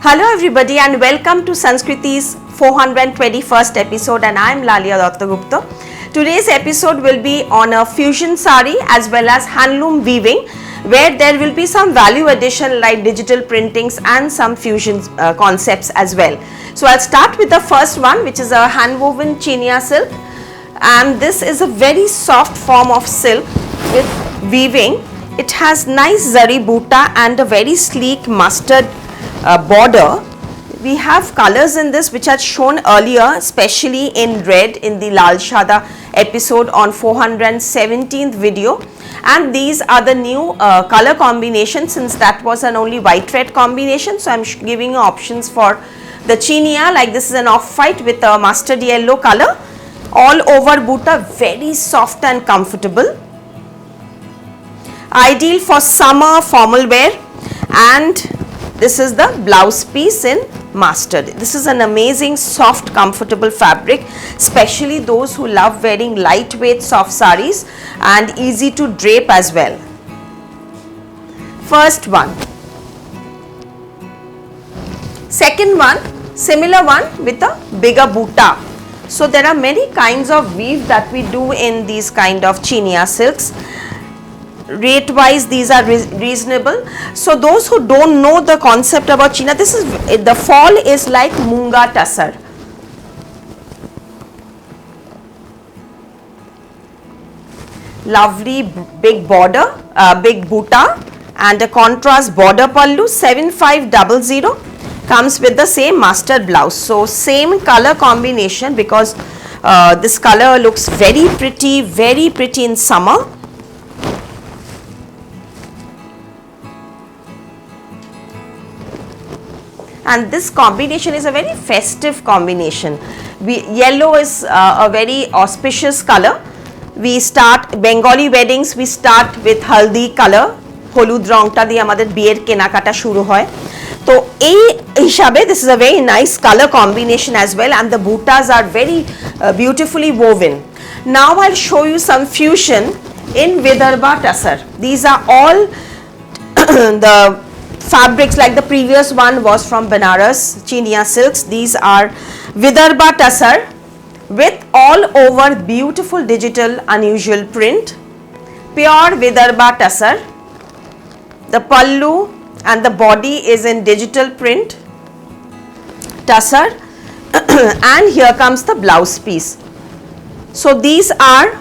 Hello everybody and welcome to Sanskriti's 421st episode, and I am Lalia Dattagupta. Today's episode will be on a fusion sari as well as handloom weaving, where there will be some value addition like digital printings and some fusion concepts as well. So I'll start with the first one, which is a hand woven chinia silk, and this is a very soft form of silk with weaving. It has nice zari buta and a very sleek mustard border. We have colors in this which are shown earlier, especially in red in the Lal Shada episode on 417th video, and these are the new color combination, since that was an only white red combination. So I'm giving you options for the chinia, like this is an off white with a mustard yellow color, all over buta, very soft and comfortable, ideal for summer formal wear. And this is the blouse piece in mustard. This is an amazing soft comfortable fabric, especially those who love wearing lightweight soft saris and easy to drape as well. First one. Second one, similar one with a bigger buta. So there are many kinds of weave that we do in these kind of chinia silks. Rate wise these are reasonable. So those who don't know the concept about chinia, this is the fall is like munga tussar. Lovely big border, big buta and a contrast border pallu. 7500 comes with the same mustard blouse. So same color combination, because this color looks very pretty in summer. And this combination is a very festive combination. Yellow is a very auspicious color. We start Bengali weddings, we start with haldi color. Holud rongta diye amader biyer kenakata shuru hoy. So ei hishabe this is a very nice color combination as well, and the butas are very beautifully woven. Now I'll show you some fusion in Vidarbha tussar. These are all the fabrics, like the previous one was from Banaras chinia silks. These are Vidarbha tussar with all over beautiful digital unusual print, pure Vidarbha tussar. The pallu and the body is in digital print tussar and here comes the blouse piece. So these are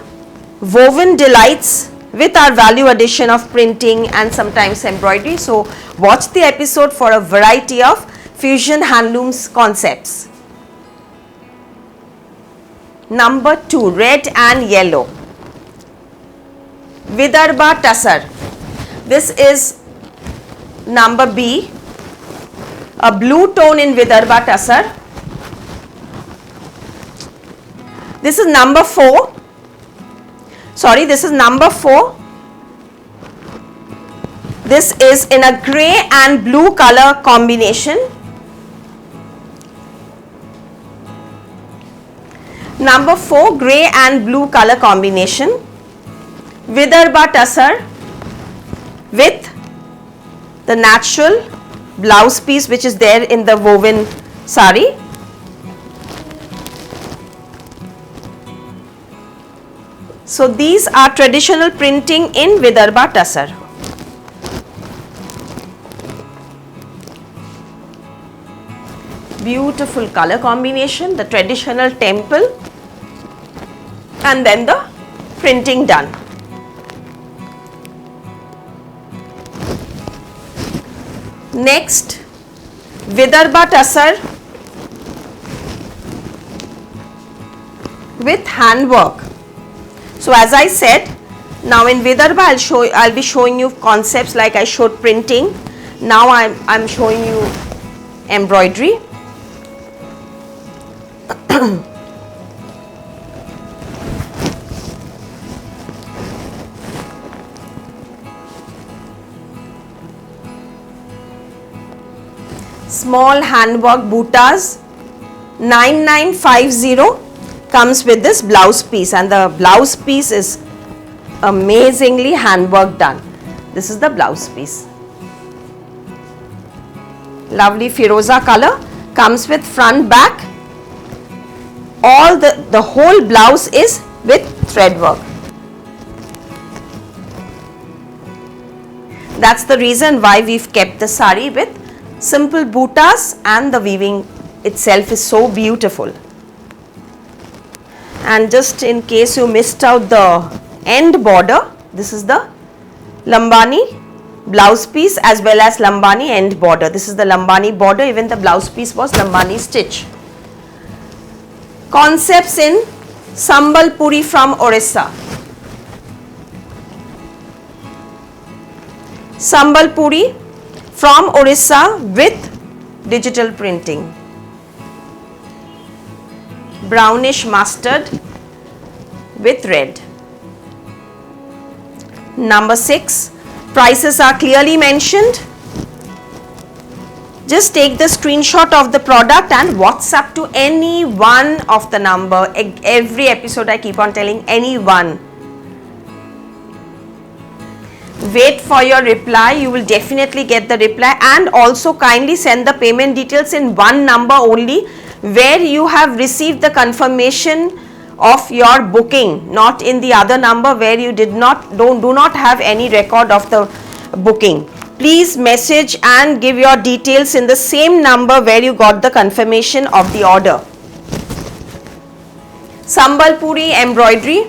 woven delights with our value addition of printing and sometimes embroidery. So watch the episode for a variety of fusion handlooms concepts. Number 2, red and yellow. Vidarbha tussar. This is number B, a blue tone in Vidarbha tussar. This is number 4. Sorry, this is number 4. This is in a grey and blue color combination. Number 4, grey and blue color combination. Vidarbha tussar with the natural blouse piece which is there in the woven sari. So these are traditional printing in Vidarbha tussar. Beautiful color combination, the traditional temple, and then the printing done. Next, Vidarbha tussar with handwork. So as I said, now in Vidarbha I'll be showing you concepts like I showed printing. Now I'm showing you embroidery. Small handwork buttas. 9950 comes with this blouse piece, and the blouse piece is amazingly handwork done. This is the blouse piece. Lovely Firoza color, comes with front back. All the whole blouse is with thread work. That's the reason why we've kept the sari with simple buttas, and the weaving itself is so beautiful. And just in case you missed out the end border, this is the Lambani blouse piece as well as Lambani end border. This is the Lambani border, even the blouse piece was Lambani stitch. Concepts in Sambalpuri from Orissa. Sambalpuri from Orissa with digital printing. Brownish mustard with red. Number 6, prices are clearly mentioned. Just take the screenshot of the product and WhatsApp to any one of the number. Every episode I keep on telling any one. Wait for your reply. You will definitely get the reply, and also kindly send the payment details in one number only, where you have received the confirmation of your booking, not in the other number where you do not have any record of the booking. Please message and give your details in the same number where you got the confirmation of the order. Sambalpuri embroidery.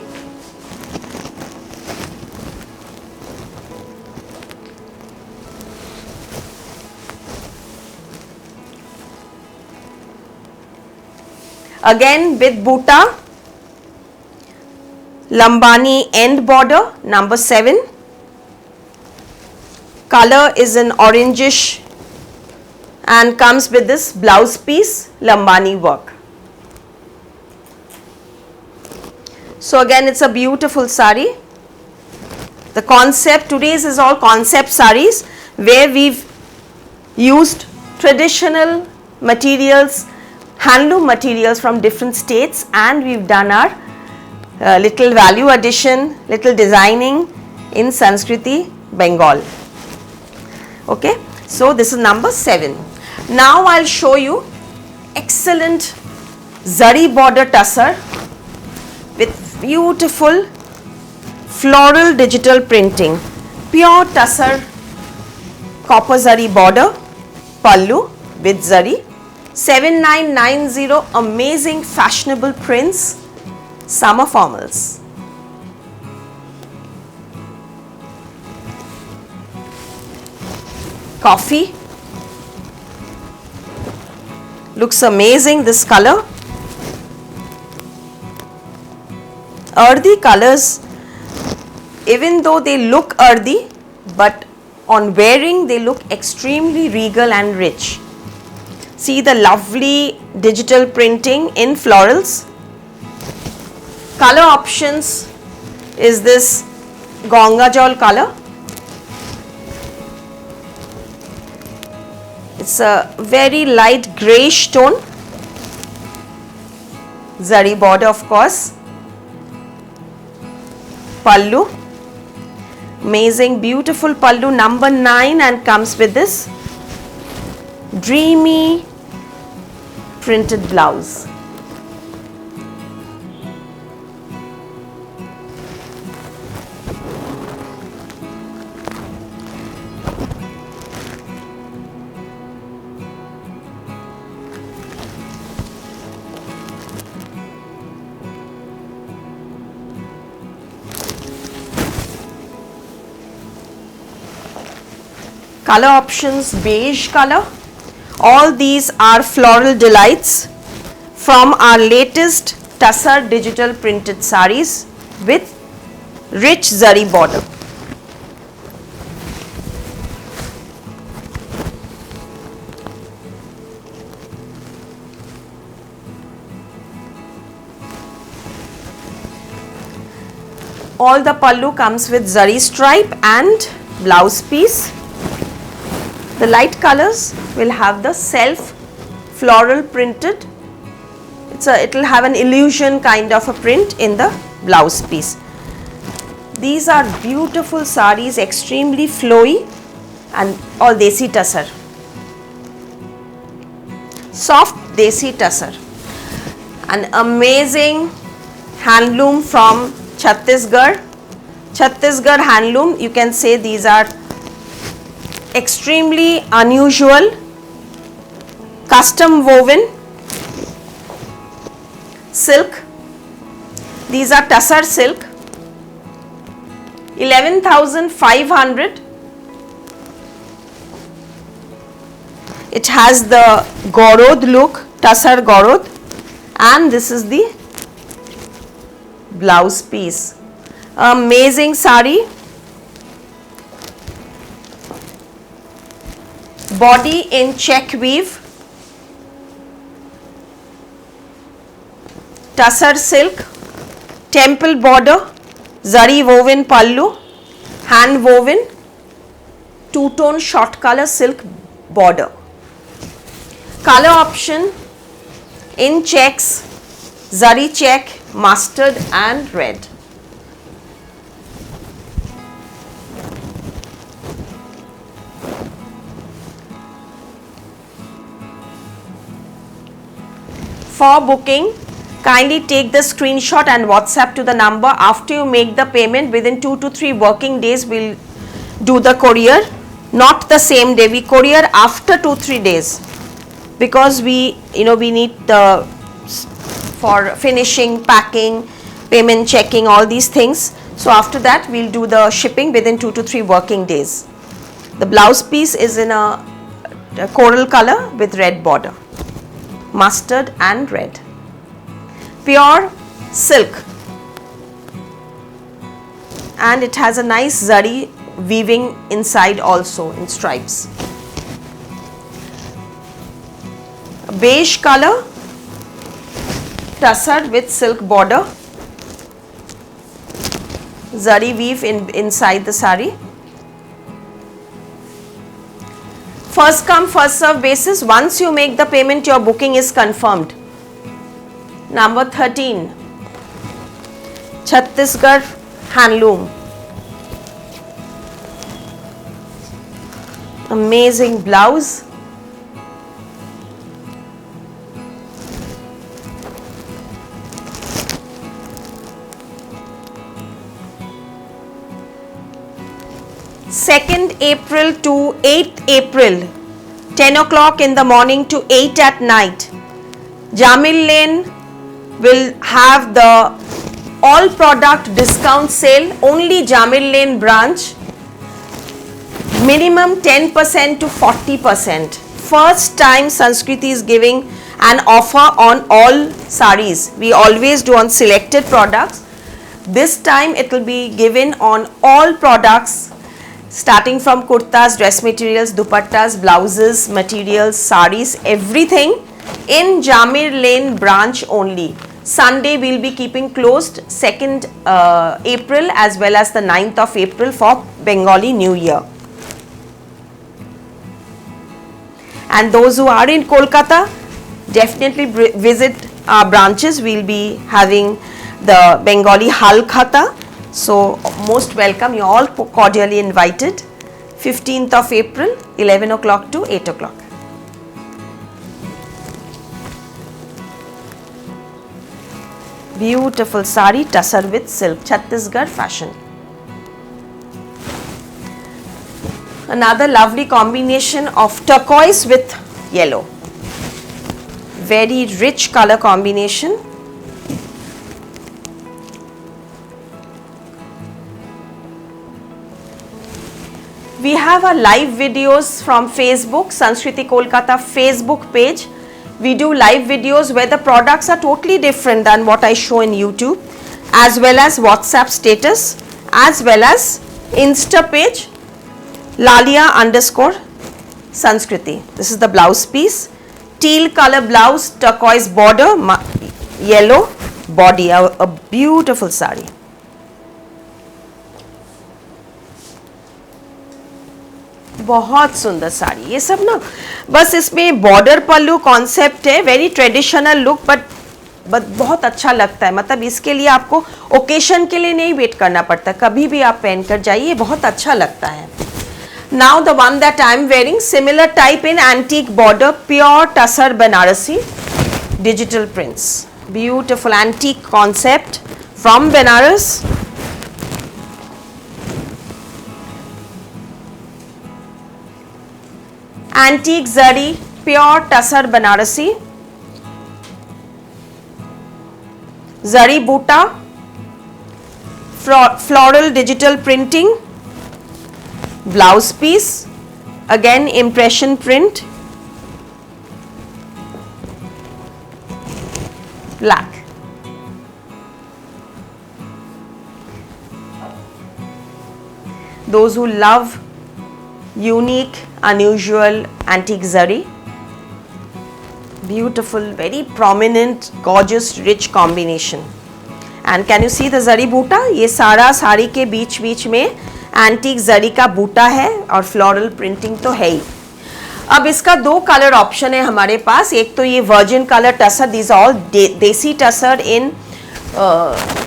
Again with buta, Lambani end border, number 7. Color is an orangish and comes with this blouse piece, Lambani work. So again, it's a beautiful sari. The concept, today's is all concept saris, where we've used traditional materials, handloom materials from different states, and we've done our little value addition, little designing in Sanskriti, Bengal. Okay, so this is number 7. Now I'll show you excellent zari border tussar with beautiful floral digital printing, pure tussar copper zari border, pallu with zari. 7990, amazing fashionable prints, summer formals. Coffee, looks amazing, this color. Earthy colors, even though they look earthy, but on wearing they look extremely regal and rich. See the lovely digital printing in florals. Color options is this Gongajal color. It's a very light greyish tone. Zari border, of course. Pallu. Amazing, beautiful pallu, number 9, and comes with this dreamy printed blouse. Color options, beige color. All these are floral delights from our latest Tussar digital printed sarees with rich zari border. All the pallu comes with zari stripe and blouse piece. The light colors will have the self floral printed. It will have an illusion kind of a print in the blouse piece. These are beautiful sarees, extremely flowy and all desi tussar. Soft desi tussar. An amazing handloom from Chhattisgarh. Chhattisgarh handloom, you can say these are extremely unusual, custom woven silk. These are tussar silk, 11,500. It has the gorod look, tussar gorod, and this is the blouse piece. Amazing sari. Body in check weave, tussar silk, temple border, zari woven pallu, hand woven, two-tone short color silk border. Color option in checks, zari check, mustard and red. For booking, kindly take the screenshot and WhatsApp to the number. After you make the payment, within 2 to 3 working days we'll do the courier, not the same day. We courier after 2-3 days because we need the for finishing, packing, payment checking, all these things. So after that we'll do the shipping within 2 to 3 working days. The blouse piece is in a coral color with red border, mustard and red. Pure silk, and it has a nice zari weaving inside also in stripes. A beige color, tussar with silk border, zari weave inside the sari. First come first serve basis. Once you make the payment, your booking is confirmed. Number 13, Chhattisgarh handloom. Amazing blouse. April to 8th April, 10 o'clock in the morning to 8 at night, Jamil Lane will have the all product discount sale. Only Jamil Lane branch, minimum 10% to 40%. First time Sanskriti is giving an offer on all sarees. We always do on selected products. This time it will be given on all products, starting from kurtas, dress materials, dupattas, blouses, materials, sarees, everything in Jamir Lane branch only. Sunday we will be keeping closed 2nd April as well as the 9th of April for Bengali New Year. And those who are in Kolkata, definitely visit our branches. We will be having the Bengali Halkhata. So most welcome, you are all cordially invited. 15th of April, 11 o'clock to 8 o'clock. Beautiful sari, tussar with silk, Chhattisgarh fashion. Another lovely combination of turquoise with yellow. Very rich color combination. We have our live videos from Facebook, Sanskriti Kolkata Facebook page. We do live videos where the products are totally different than what I show in YouTube, as well as WhatsApp status, as well as Insta page, Lalia_Sanskriti. This is the blouse piece. Teal color blouse, turquoise border, yellow body. A beautiful sari. बहुत सुंदर साड़ी. ये सब ना बस इसमें border पल्लू concept है, very traditional look, but बहुत अच्छा लगता है. मतलब इसके लिए आपको ओकेशन के लिए नहीं वेट करना पड़ता, कभी भी आप पहन कर जाइए, बहुत अच्छा लगता है. Now the one that I am wearing, similar type in antique border, pure tussar Banarasi, digital prints. Beautiful antique concept from Benaras. Antique zari, pure tussar Banarasi. Zari buta, floral digital printing. Blouse piece, again impression print, black. Those who love unique, unusual antique zari, beautiful, very prominent, gorgeous, rich combination. And can you see the zari boota? ये सारा साड़ी के बीच बीच में antique जरी का बूटा है और floral printing तो है ही. अब इसका दो कलर ऑप्शन है हमारे पास. एक तो ये virgin colour tussar, this all देसी टसर इन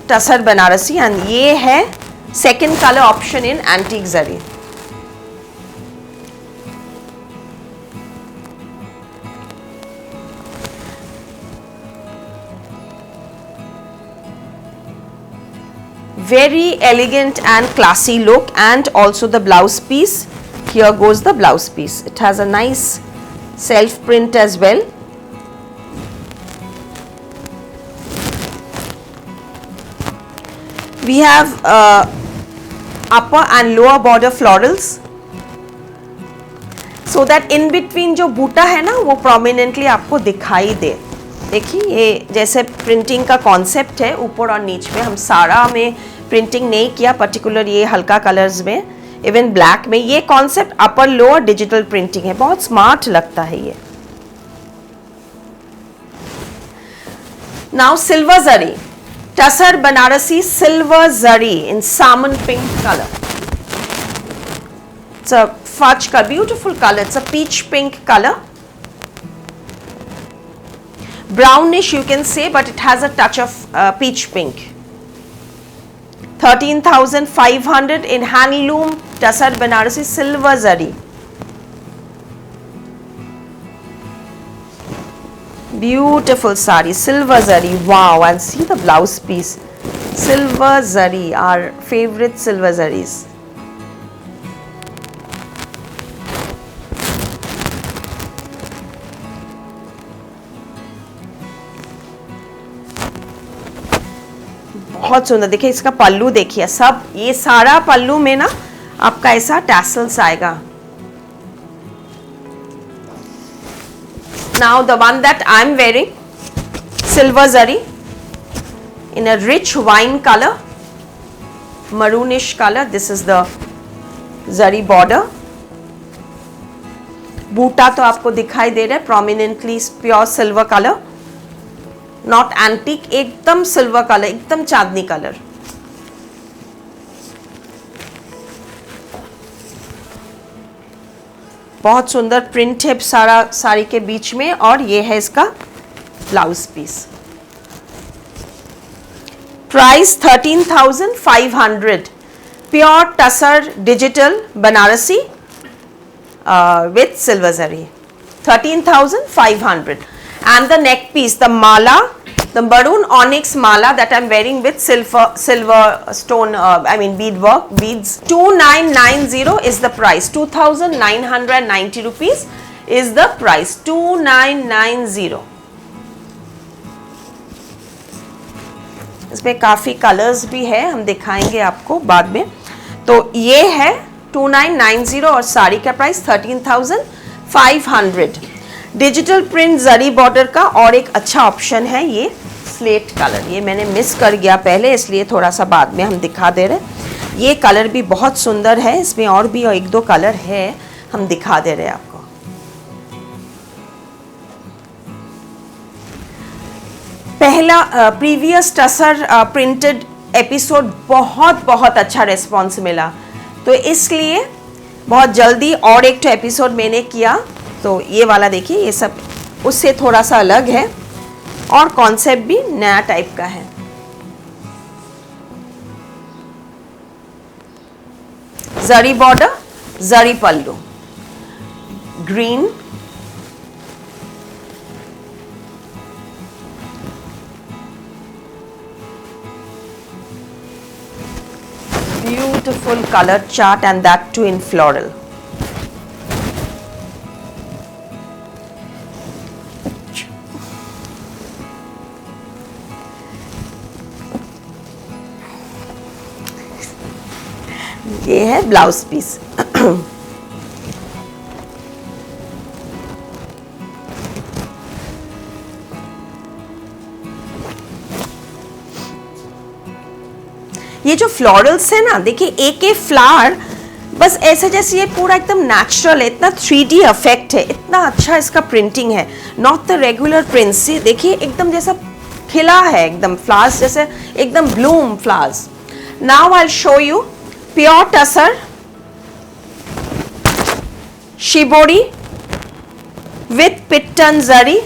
टसर बनारसी, एंड ये है second colour option in antique zari. Very elegant and classy look, and also the blouse piece. Here goes the blouse piece. It has a nice self print as well. We have upper and lower border florals, so that in between जो बूटा है ना वो prominently आपको दिखाई दे. देखिए ये जैसे printing का कॉन्सेप्ट है, ऊपर और नीचे में हम सारा में प्रिंटिंग नहीं किया, पर्टिकुलर ये हल्का कलर्स में, इवन ब्लैक में. ये concept upper lower digital printing है, बहुत स्मार्ट लगता है ये. Now silver zari, tussar Banarasi silver zari in salmon pink colour. It's a fudge का beautiful colour, it's a peach pink colour. Brownish you can say, but it has a touch of peach pink. 13,500 in handloom Tussar Banarasi silver zari. Beautiful sari, silver zari. Wow, and see the blouse piece. Silver zari, our favorite silver zaris. बहुत सुंदर. देखिए इसका पल्लू देखिए, सब ये सारा पल्लू में ना आपका ऐसा टैसल्स आएगा. Now the one that I am wearing, silver zari in a rich wine colour, maroonish color. This is the zari border. बूटा तो आपको दिखाई दे रहा है, prominently pure silver color, not antique, एकदम सिल्वर कलर, एकदम चांदनी कलर. बहुत सुंदर प्रिंट है सारा साड़ी के बीच में, और ये है इसका blouse piece. Price 13,500, pure tussar digital Banarasi with silver zari. 13,500. And the neck piece, the mala, the maroon onyx mala that I'm wearing with silver stone, bead work, beads. 2990 is the price. 2,990 rupees is the price. 2990. इसमें काफ़ी colours भी है, हम दिखाएंगे आपको बाद में. तो ये है 2990 और साड़ी का प्राइस 13,500। डिजिटल प्रिंट जरी बॉर्डर का और एक अच्छा ऑप्शन है ये स्लेट कलर। ये मैंने मिस कर गया पहले, इसलिए थोड़ा सा बाद में हम दिखा दे रहे हैं। ये कलर भी बहुत सुंदर है, इसमें और भी एक दो कलर है, हम दिखा दे रहे हैं आपको। पहला प्रीवियस टसर प्रिंटेड एपिसोड बहुत अच्छा रिस्पॉन्स मिला, तो इसलिए बहुत जल्दी और एक तो एपिसोड मैंने किया। तो ये वाला देखिए, ये सब उससे थोड़ा सा अलग है और कॉन्सेप्ट भी नया टाइप का है। जरी border, zari pallu, green, beautiful color chart and that too in floral. ये है ब्लाउज पीस। ये जो फ्लोरल्स है ना, देखिए एक एक फ्लावर बस ऐसे जैसे, ये पूरा एकदम नेचुरल है, इतना 3D इफेक्ट है, इतना अच्छा इसका प्रिंटिंग है, नॉट द रेगुलर प्रिंट। से देखिए एकदम जैसा खिला है, एकदम फ्लावर्स जैसे, एकदम bloom flowers. Now I will show you pure tussar shibori with pittan zari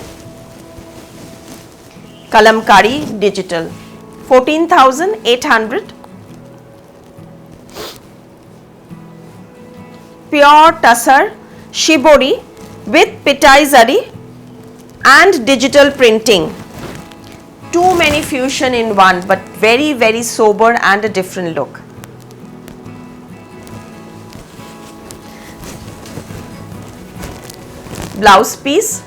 kalamkari digital, 14,800। Pure tussar shibori with pitai zari and digital printing. Too many fusion in one, but very sober and a different look. Blouse piece.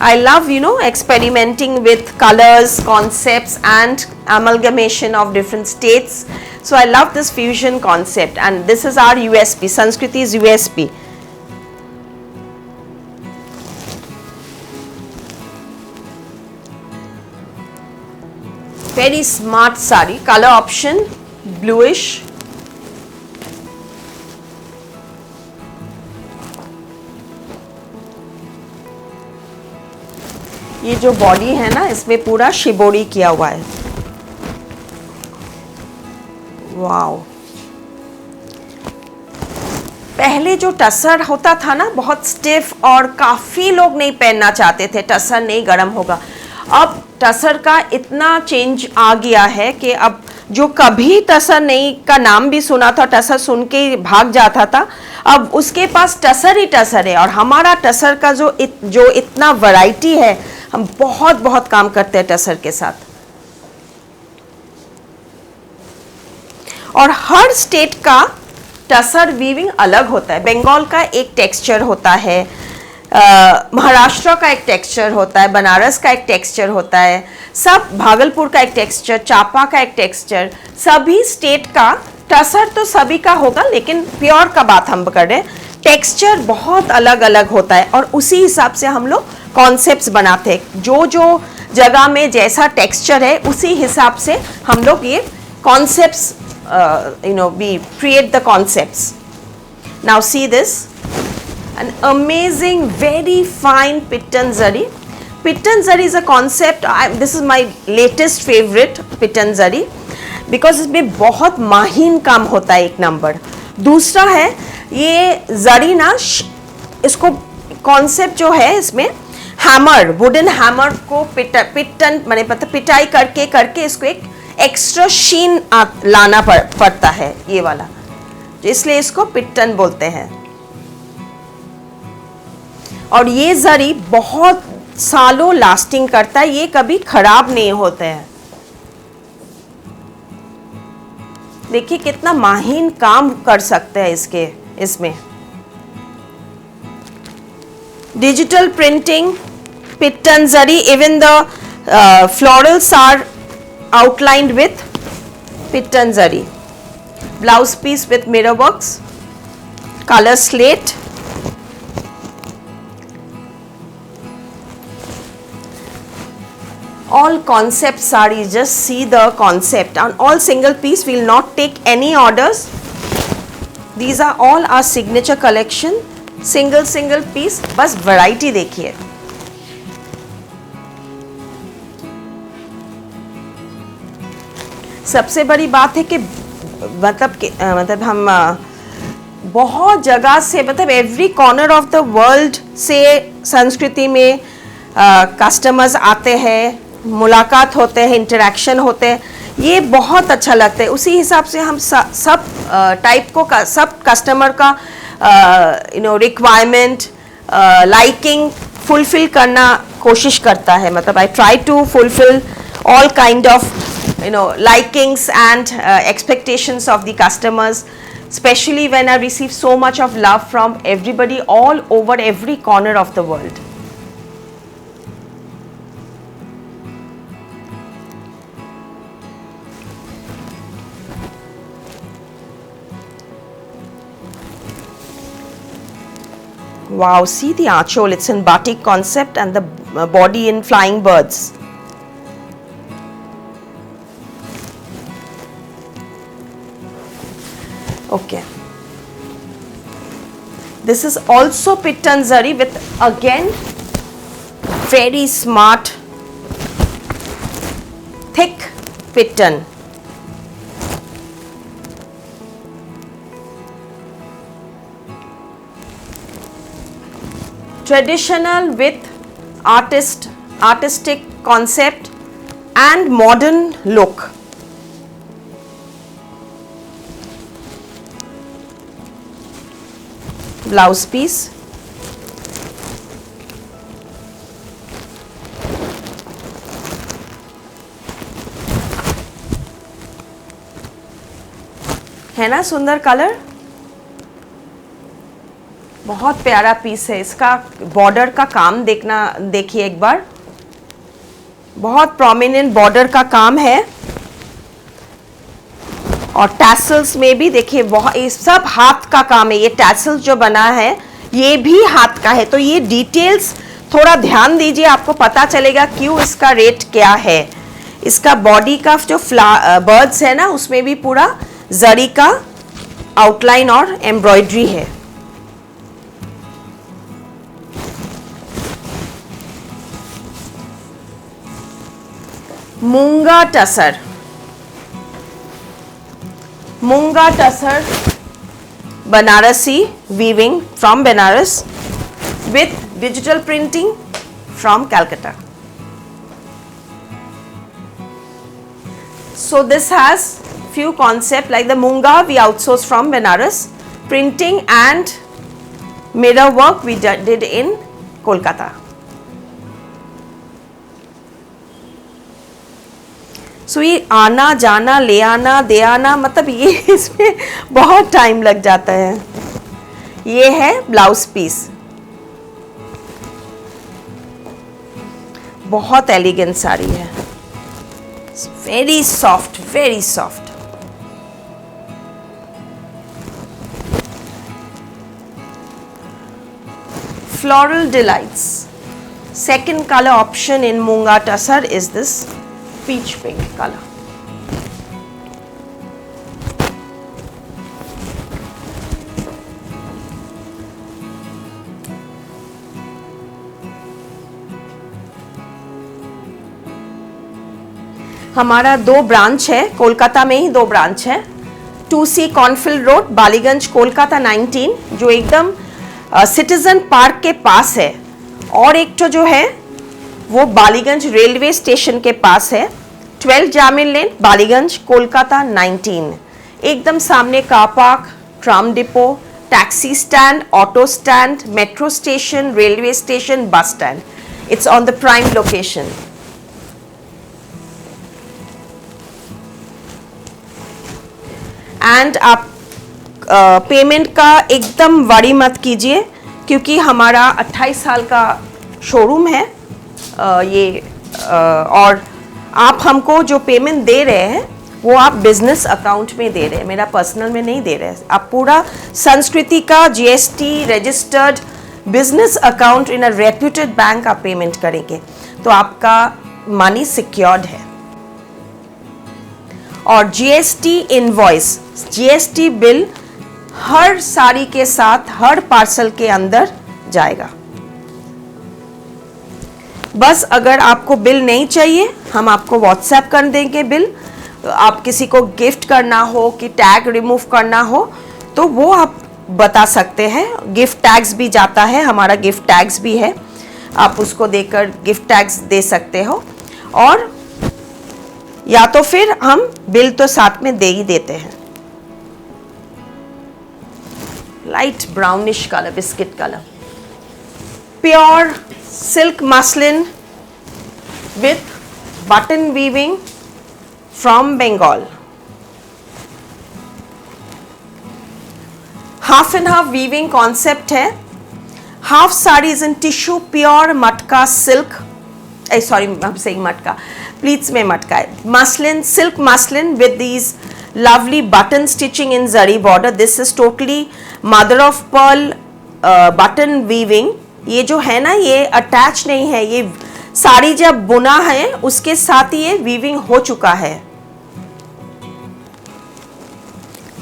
I love, experimenting with colors, concepts and amalgamation of different states. So I love this fusion concept, and this is our USP, Sanskriti's USP. Very smart sari, color option bluish. ये जो body है ना, इसमें पूरा shibori किया हुआ है। Wow, पहले जो टसर होता था ना, बहुत स्टिफ और काफी लोग नहीं पहनना चाहते थे, टसर नहीं गर्म होगा। अब टसर का इतना चेंज आ गया है कि अब जो कभी टसर नहीं का नाम भी सुना था, टसर सुन के भाग जाता था, अब उसके पास टसर ही टसर है। और हमारा टसर का जो इतना वैरायटी है, हम बहुत काम करते हैं टसर के साथ। और हर स्टेट का टसर वीविंग अलग होता है। बंगाल का एक टेक्सचर होता है, महाराष्ट्र का एक टेक्सचर होता है, बनारस का एक टेक्सचर होता है, सब भागलपुर का एक टेक्सचर, चापा का एक टेक्सचर, सभी स्टेट का टसर तो सभी का होगा, लेकिन प्योर का बात हम कर रहे हैं, टेक्सचर बहुत अलग अलग होता है। और उसी हिसाब से हम लोग कॉन्सेप्ट्स बनाते हैं। जो जगह में जैसा टेक्सचर है, उसी हिसाब से हम लोग ये concepts we create the concepts. Now see this, an amazing, very fine pittan zari. Pittan zari is a concept, this is my latest favorite, pittan zari, because इसमें बहुत माहीन काम होता है, एक नंबर। दूसरा है ये जरी ना, इसको कॉन्सेप्ट जो है इसमें, हैमर, वुडन हैमर को पिट्टन माने पिटाई करके इसको एक एक्स्ट्रा शीन लाना पड़ता है, ये वाला, इसलिए इसको पिट्टन बोलते हैं। और ये जरी बहुत सालों लास्टिंग करता है, ये कभी खराब नहीं होते हैं। देखिए कितना माहीन काम कर सकते हैं इसमें। Digital printing, pittan zari, even the florals are outlined with pittan zari. blouse piece with mirror works, color slate, all concept sarees. Just see the concept. On all single piece, we will not take any orders. These are all our signature collection. single piece, बस variety देखिए. सबसे बड़ी बात है कि मतलब हम बहुत जगह से, मतलब every corner of the world से संस्कृति में कस्टमर्स आते हैं, मुलाकात होते हैं, इंटरेक्शन होते हैं. ये बहुत अच्छा लगता है. उसी हिसाब से हम सब टाइप को सब कस्टमर का रिक्वायरमेंट लाइकिंग फुलफिल करना कोशिश करता है. मतलब I try to fulfil all kind of likings and expectations of the customers, especially when I receive so much of love from everybody all over every corner of the world. Wow, see the archole, it's in batik concept and the body in flying birds. Okay, this is also Pittan Zari with again very smart thick Pittan. Traditional with artistic concept and modern look. Blouse piece, है ना सुंदर colour, बहुत प्यारा piece है. इसका border का काम देखिए एक बार, बहुत प्रोमिनेंट बॉर्डर का काम है. और टैसल्स में भी देखिए बहुत, ये सब हाथ का काम है. ये टैसल्स जो बना है ये भी हाथ का है. तो ये डिटेल्स थोड़ा ध्यान दीजिए, आपको पता चलेगा क्यों इसका रेट क्या है. इसका बॉडी का जो बर्ड्स है ना, उसमें भी पूरा जरी का आउटलाइन और एम्ब्रॉयडरी है. मूंगा टसर, मूंगा tussar Banarasi weaving from Benaras with digital printing from Calcutta. So this has few concept like the Munga we outsourced from Benaras, printing and mirror work we did in Kolkata. सो ये आना जाना ले आना दे आना, मतलब ये इसमें बहुत टाइम लग जाता है. ये है ब्लाउज पीस, बहुत एलिगेंट साड़ी है, very soft, very soft. Floral delights. Second color option in Munga Tussar is this peach pink color. हमारा 2 ब्रांच है, कोलकाता में ही 2 ब्रांच है. 2C cornfield road, Ballygunge, Kolkata 19, जो एकदम सिटीजन पार्क के पास है. और एक तो जो है वो बालीगंज रेलवे स्टेशन के पास है. 12 जामिल लेन, बालीगंज, कोलकाता 19. एकदम सामने car park, tram depot, taxi stand, auto stand, metro station, railway station, bus stand. It's on the prime location. And आप पेमेंट का एकदम वरी मत कीजिए, क्योंकि हमारा 28 साल का शोरूम है ये, और आप हमको जो पेमेंट दे रहे हैं वो आप बिजनेस अकाउंट में दे रहे हैं, मेरा पर्सनल में नहीं दे रहे हैं। आप पूरा संस्कृति का GST registered business account in a reputed bank आप पेमेंट करेंगे तो आपका मनी सिक्योर्ड है। और GST इनवॉइस, GST बिल हर साड़ी के साथ हर पार्सल के अंदर जाएगा। बस अगर आपको बिल नहीं चाहिए हम आपको व्हाट्सएप कर देंगे बिल। आप किसी को गिफ्ट करना हो कि टैग रिमूव करना हो तो वो आप बता सकते हैं। गिफ्ट टैग्स भी जाता है, हमारा गिफ्ट टैग्स भी है, आप उसको देकर गिफ्ट टैग्स दे सकते हो। और या तो फिर हम बिल तो साथ में दे ही देते हैं। Light brownish colour, biscuit colour, pure silk muslin with button weaving from Bengal. Half and half weaving concept है। Half sari is in tissue pure मटका silk, sorry I'm saying मटका, pleats में मटका है। Muslin, silk muslin with these lovely button stitching in zari border. This is totally mother of pearl button weaving. ये जो है ना ये अटैच नहीं है, ये साड़ी जब बुना है उसके साथ ही ये वीविंग हो चुका है।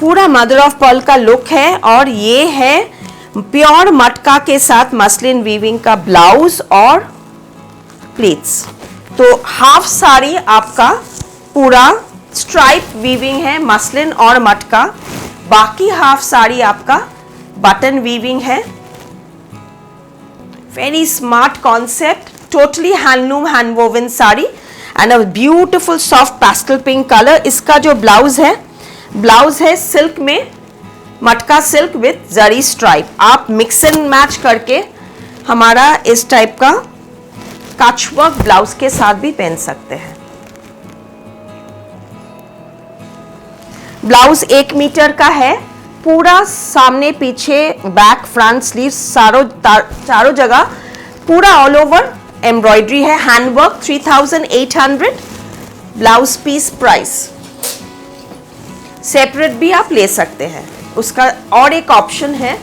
पूरा मदर ऑफ पर्ल का लुक है। और ये है प्योर मटका के साथ मसलिन वीविंग का ब्लाउज और प्लीट्स। तो हाफ साड़ी आपका पूरा स्ट्राइप वीविंग है, मसलिन और मटका। बाकी हाफ साड़ी आपका बटन वीविंग है। Very smart concept, totally handloom hand woven sari and a beautiful soft pastel pink color. इसका जो ब्लाउज है सिल्क में, मटका सिल्क विथ जरी स्ट्राइप। आप मिक्स एंड मैच करके हमारा इस टाइप का कचवर्क ब्लाउज के साथ भी पहन सकते हैं। ब्लाउज 1 मीटर का है, पूरा सामने पीछे बैक फ्रंट स्लीव चारों जगह पूरा ऑल ओवर एम्ब्रॉयडरी है। Handwork 3800 blouse piece price. Separate भी आप ले सकते हैं उसका। और एक ऑप्शन है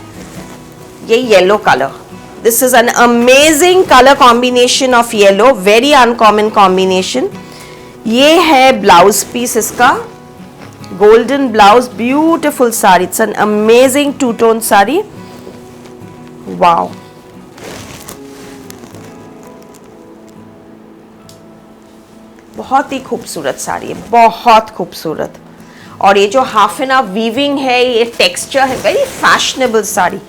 ये yellow colour. This is an amazing colour combination of yellow, very uncommon combination. ये है ब्लाउज पीस इसका, golden blouse, beautiful saree. It's an amazing two-tone saree. Wow. बहुत ही खूबसूरत साड़ी है, बहुत खूबसूरत। और ये जो हाफ एंड हाफ वीविंग है, ये टेक्सचर है, वेरी फैशनेबल साड़ी।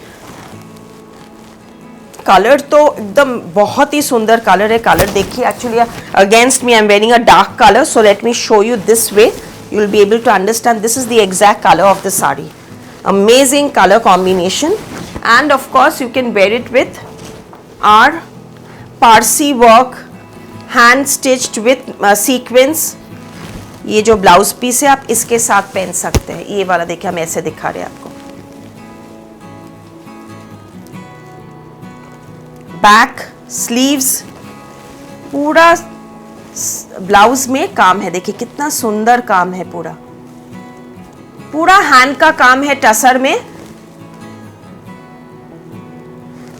कलर तो एकदम बहुत ही सुंदर कलर है। कलर देखिए, actually against me I am wearing a dark colour, so let me show you this way. You will be able to understand this is the exact color of the sari. Amazing color combination, and of course you can wear it with our Parsi work, hand stitched with sequins. ये जो blouse piece है आप इसके साथ पहन सकते हैं। ये वाला देखिए, हम ऐसे दिखा रहे हैं आपको। बैक स्लीव्स पूरा ब्लाउज में काम है, देखिए कितना सुंदर काम है। पूरा पूरा हैंड का काम है, टसर में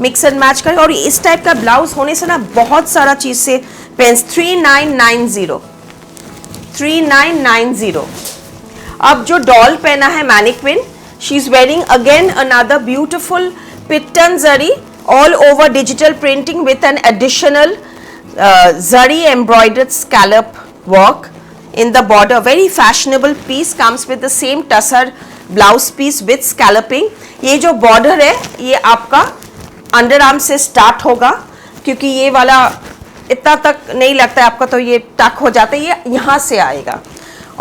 मिक्स एंड मैच कर। और इस टाइप का ब्लाउज होने से ना बहुत सारा चीज से पेंस। 3990। अब जो डॉल पहना है mannequin, she is wearing again another beautiful pittan zari all over digital printing with an additional zari embroidered scallop work in the border. Very fashionable piece, comes with the same tussar blouse piece with scalloping. ये जो border है ये आपका under arm से start होगा, क्योंकि ये वाला इतना तक नहीं लगता है आपका, तो ये टक हो जाता है, ये यहाँ से आएगा।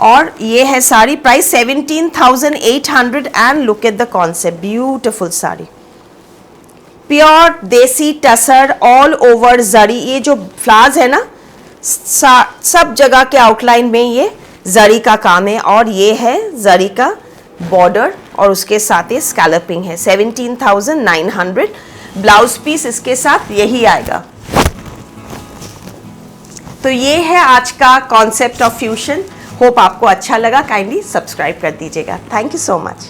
और ये है sari, price 17,800 and look at the concept, beautiful sari, pure देसी टसर ऑल ओवर जरी। ये जो फ्लावर्स है ना, सब जगह के आउटलाइन में ये जरी का काम है। और ये है जरी का बॉर्डर और उसके साथ ये स्कैलपिंग है। 17,900 ब्लाउज पीस इसके साथ यही आएगा। तो ये है आज का कॉन्सेप्ट ऑफ फ्यूजन। होप आपको अच्छा लगा, काइंडली सब्सक्राइब कर दीजिएगा। Thank you so much.